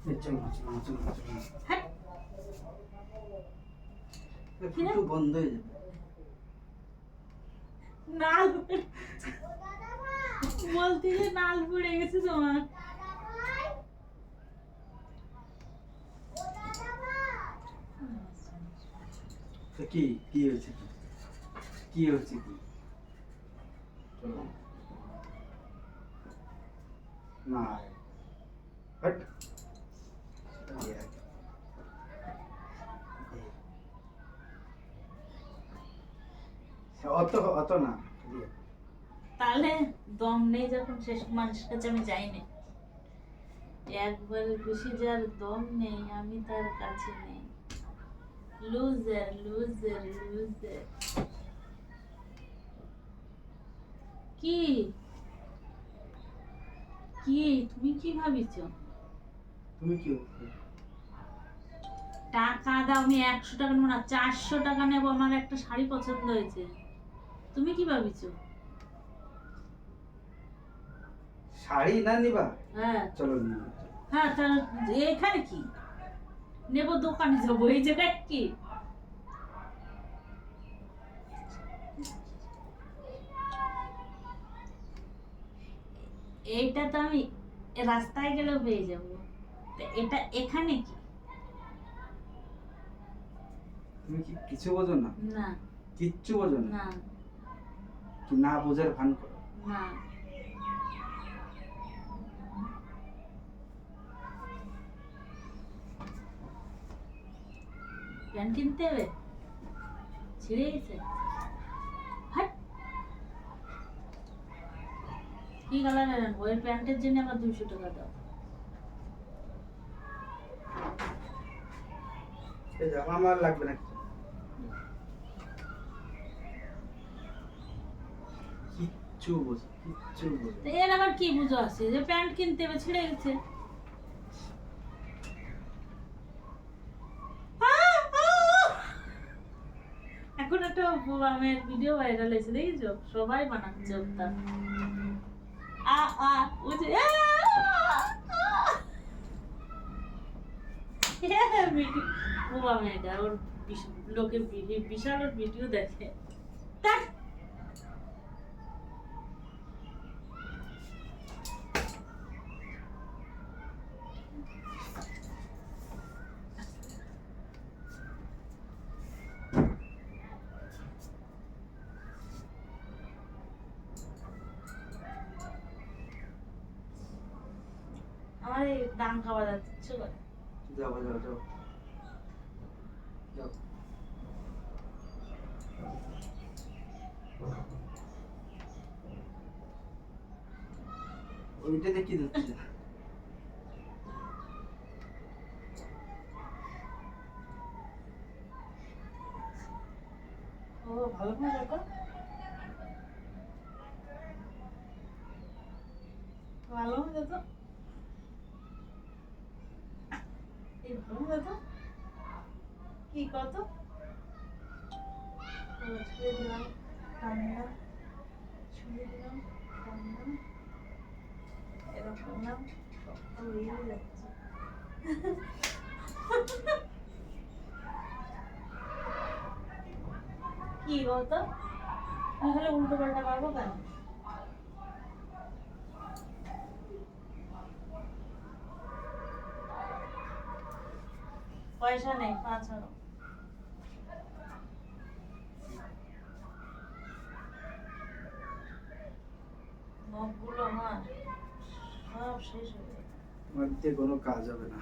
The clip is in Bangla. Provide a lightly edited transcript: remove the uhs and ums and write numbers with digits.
চলো চলো চলো চলো, হ্যাঁ ফুটো বন্ধ হয়ে যাবে। নাল বলতে যে নাল পড়ে গেছে তোমার। তো কি কি হয়েছে, কি হয়েছে কি? চলো না হট অত অত না। তাহলে দম নেই যখন শেষ মানুষের কাছে আমি যাই না। একবার বেশি যার দম নেই আমি তার কাছে নেই। Loser loser loser. কি কি তুমি কি ভাবিছো? তুমি কি টাকা দাও, আমি 100 টাকা নেবো না, 400 টাকা নেবো। আমার একটা শাড়ি পছন্দ হয়েছে। তুমি কি ভাবিছো? শাড়ি না নিবা? হ্যাঁ চলো নিয়ে হ্যাঁ, তাহলে এখানে কি নেবো? দোকানে যাবো, এই জায়গায় কি? এইটা তো আমি রাস্তায় গেলেও পেয়ে যাবো, তা এটা এখানে কি? তুমি কি কিছু বোঝো না? না কিচ্ছু বোঝো না? না কি না বোঝার ভান করো? না। প্যান্ট কিনতে হবে, ছিঁড়ে গেছে। হাট, কি কালারের আনবো? ওই প্যান্টের জন্য আবার 200 টাকা দাও। এই যে আমার লাগবে না কিছু। কিচ্ছু বোঝো, কিচ্ছু বোঝো তো এর আবার কি বুঝো আছে যে প্যান্ট কিনতে হবে, ছিঁড়ে গেছে। এখন একটা আমের ভিডিও ভাইরাল হয়েছে, দেখেছো? সবাই বানাচ্ছে ওটা। আ আ ও যে ও মেয়েটা ওর লোকের বিশাল ওর ভিডিও দেখে। তার আমার এই ডাং খাওয়া যাচ্ছে ইচ্ছে করে। যাও যাও যাও যাও। ওইটাতে কি দিচ্ছে? ও ভালো করে দেখো, ভালো করে দেখো, এই ভালো করে দেখো কি কত ছুঁয়ে দিলাম, টানলাম, ছুঁয়ে দিলাম, টানলাম, এরকম করলাম, সব উড়িয়ে যাচ্ছে। কি বলতো, তুমি খালি উল্টো পাল্টা পারবো কেন? পয়সা নেই, 5 আনো। নখগুলো আমার সব শেষ হয়ে যাবে। তোমার দিয়ে কোনো কাজ হবে না।